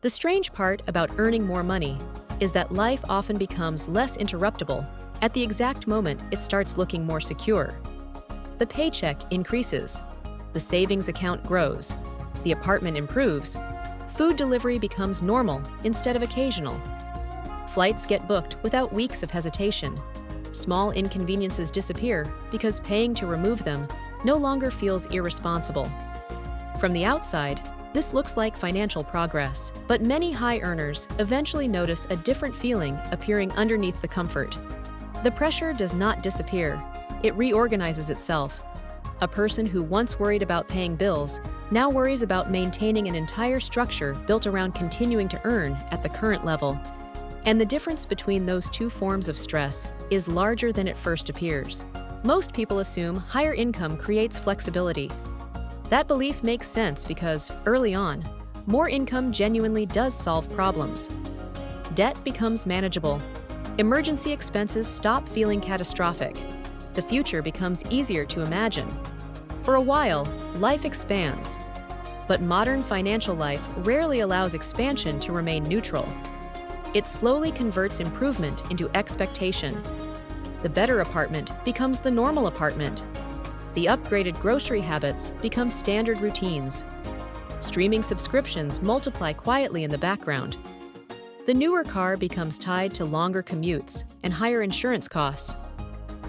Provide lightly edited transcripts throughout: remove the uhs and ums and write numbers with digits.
The strange part about earning more money is that life often becomes less interruptible at the exact moment it starts looking more secure. The paycheck increases, the savings account grows, the apartment improves, food delivery becomes normal instead of occasional. Flights get booked without weeks of hesitation. Small inconveniences disappear because paying to remove them no longer feels irresponsible. From the outside, this looks like financial progress, but many high earners eventually notice a different feeling appearing underneath the comfort. The pressure does not disappear, it reorganizes itself. A person who once worried about paying bills now worries about maintaining an entire structure built around continuing to earn at the current level. And the difference between those two forms of stress is larger than it first appears. Most people assume higher income creates flexibility. That belief makes sense because, early on, more income genuinely does solve problems. Debt becomes manageable. Emergency expenses stop feeling catastrophic. The future becomes easier to imagine. For a while, life expands. But modern financial life rarely allows expansion to remain neutral. It slowly converts improvement into expectation. The better apartment becomes the normal apartment. The upgraded grocery habits become standard routines. Streaming subscriptions multiply quietly in the background. The newer car becomes tied to longer commutes and higher insurance costs.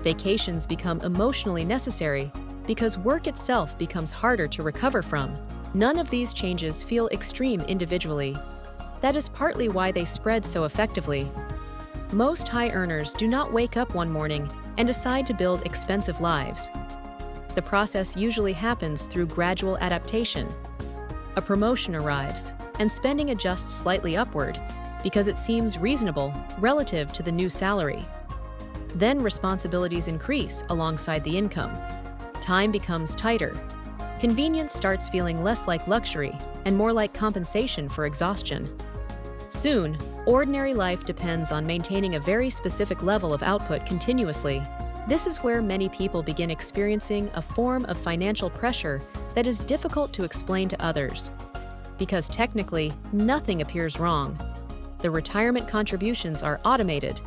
Vacations become emotionally necessary because work itself becomes harder to recover from. None of these changes feel extreme individually. That is partly why they spread so effectively. Most high earners do not wake up one morning and decide to build expensive lives. The process usually happens through gradual adaptation. A promotion arrives, and spending adjusts slightly upward because it seems reasonable relative to the new salary. Then responsibilities increase alongside the income. Time becomes tighter. Convenience starts feeling less like luxury and more like compensation for exhaustion. Soon, ordinary life depends on maintaining a very specific level of output continuously. This is where many people begin experiencing a form of financial pressure that is difficult to explain to others. Because technically, nothing appears wrong. The retirement contributions are automated.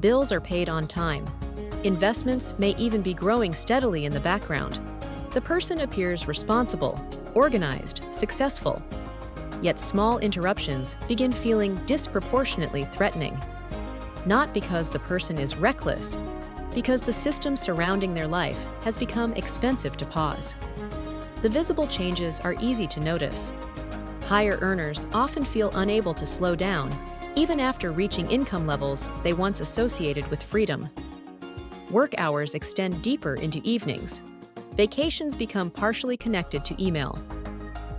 Bills are paid on time. Investments may even be growing steadily in the background. The person appears responsible, organized, successful. Yet small interruptions begin feeling disproportionately threatening. Not because the person is reckless, because the system surrounding their life has become expensive to pause. The visible changes are easy to notice. Higher earners often feel unable to slow down, even after reaching income levels they once associated with freedom. Work hours extend deeper into evenings. Vacations become partially connected to email.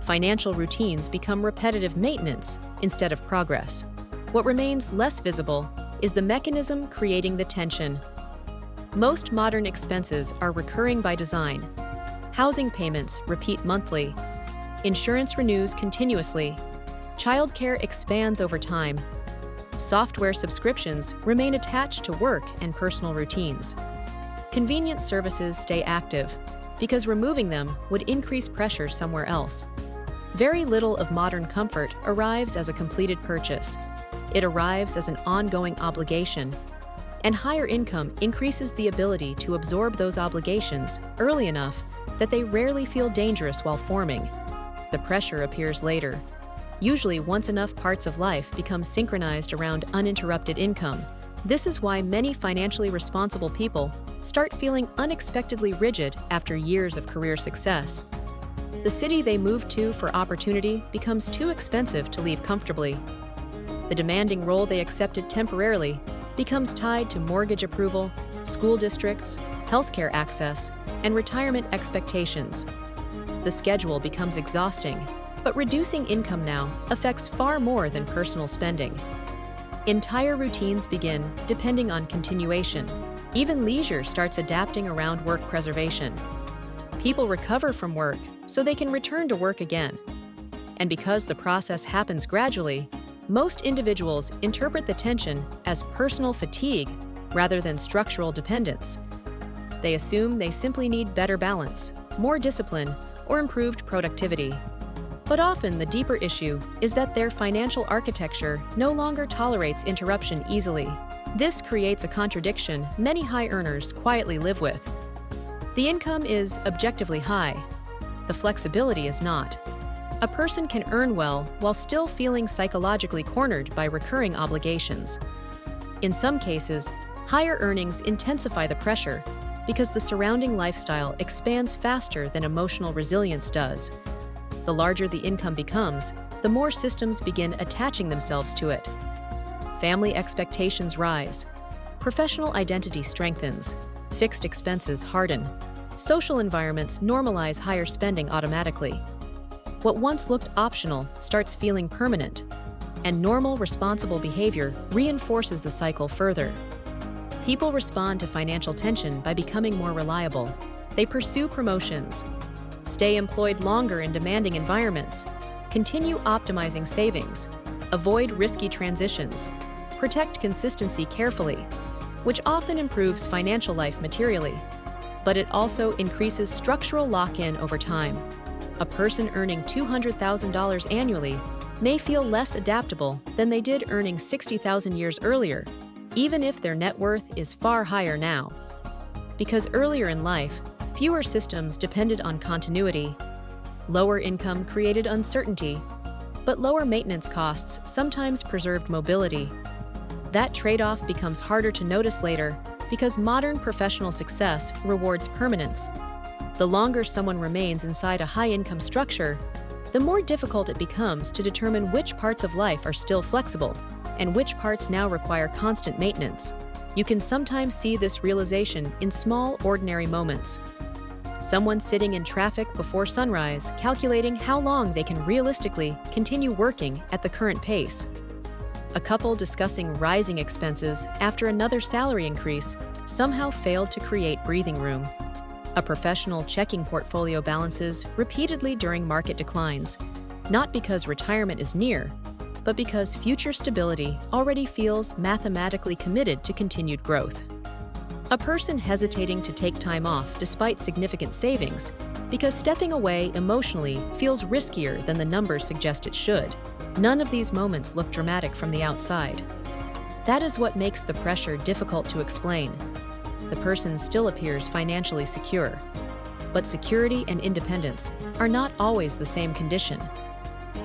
Financial routines become repetitive maintenance instead of progress. What remains less visible is the mechanism creating the tension. Most modern expenses are recurring by design. Housing payments repeat monthly. Insurance renews continuously. Childcare expands over time. Software subscriptions remain attached to work and personal routines. Convenience services stay active because removing them would increase pressure somewhere else. Very little of modern comfort arrives as a completed purchase. It arrives as an ongoing obligation. And higher income increases the ability to absorb those obligations early enough that they rarely feel dangerous while forming. The pressure appears later. Usually once enough parts of life become synchronized around uninterrupted income. This is why many financially responsible people start feeling unexpectedly rigid after years of career success. The city they moved to for opportunity becomes too expensive to leave comfortably. The demanding role they accepted temporarily becomes tied to mortgage approval, school districts, healthcare access, and retirement expectations. The schedule becomes exhausting, but reducing income now affects far more than personal spending. Entire routines begin depending on continuation. Even leisure starts adapting around work preservation. People recover from work so they can return to work again. And because the process happens gradually, most individuals interpret the tension as personal fatigue rather than structural dependence. They assume they simply need better balance, more discipline, or improved productivity. But often the deeper issue is that their financial architecture no longer tolerates interruption easily. This creates a contradiction many high earners quietly live with. The income is objectively high. The flexibility is not. A person can earn well while still feeling psychologically cornered by recurring obligations. In some cases, higher earnings intensify the pressure because the surrounding lifestyle expands faster than emotional resilience does. The larger the income becomes, the more systems begin attaching themselves to it. Family expectations rise. Professional identity strengthens. Fixed expenses harden. Social environments normalize higher spending automatically. What once looked optional starts feeling permanent, and normal, responsible behavior reinforces the cycle further. People respond to financial tension by becoming more reliable. They pursue promotions, stay employed longer in demanding environments, continue optimizing savings, avoid risky transitions, protect consistency carefully, which often improves financial life materially, but it also increases structural lock-in over time. A person earning $200,000 annually may feel less adaptable than they did earning 60,000 years earlier, even if their net worth is far higher now. Because earlier in life, fewer systems depended on continuity. Lower income created uncertainty, but lower maintenance costs sometimes preserved mobility. That trade-off becomes harder to notice later because modern professional success rewards permanence. The longer someone remains inside a high-income structure, the more difficult it becomes to determine which parts of life are still flexible and which parts now require constant maintenance. You can sometimes see this realization in small, ordinary moments. Someone sitting in traffic before sunrise, calculating how long they can realistically continue working at the current pace. A couple discussing rising expenses after another salary increase somehow failed to create breathing room. A professional checking portfolio balances repeatedly during market declines, not because retirement is near, but because future stability already feels mathematically committed to continued growth. A person hesitating to take time off despite significant savings because stepping away emotionally feels riskier than the numbers suggest it should. None of these moments look dramatic from the outside. That is what makes the pressure difficult to explain. The person still appears financially secure, but security and independence are not always the same condition.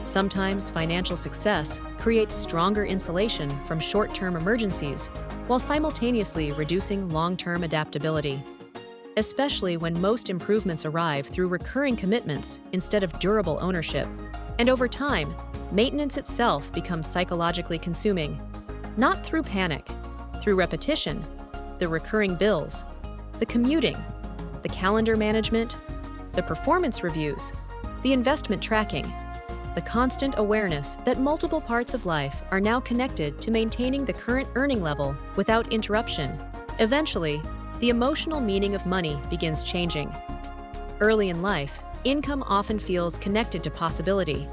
Sometimes financial success creates stronger insulation from short-term emergencies while simultaneously reducing long-term adaptability, especially when most improvements arrive through recurring commitments instead of durable ownership. And over time, maintenance itself becomes psychologically consuming, not through panic, through repetition, the recurring bills, the commuting, the calendar management, the performance reviews, the investment tracking, the constant awareness that multiple parts of life are now connected to maintaining the current earning level without interruption. Eventually, the emotional meaning of money begins changing. Early in life, income often feels connected to possibility.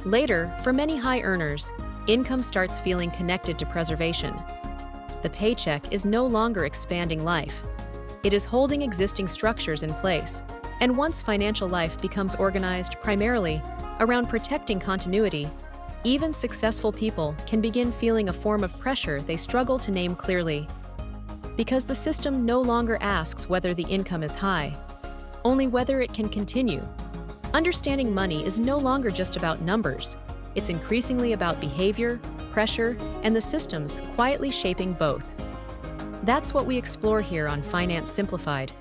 Later, for many high earners, income starts feeling connected to preservation. The paycheck is no longer expanding life. It is holding existing structures in place, and once financial life becomes organized primarily around protecting continuity, even successful people can begin feeling a form of pressure they struggle to name clearly. Because the system no longer asks whether the income is high, only whether it can continue. Understanding money is no longer just about numbers. It's increasingly about behavior, pressure, and the systems quietly shaping both. That's what we explore here on Finance Simplified.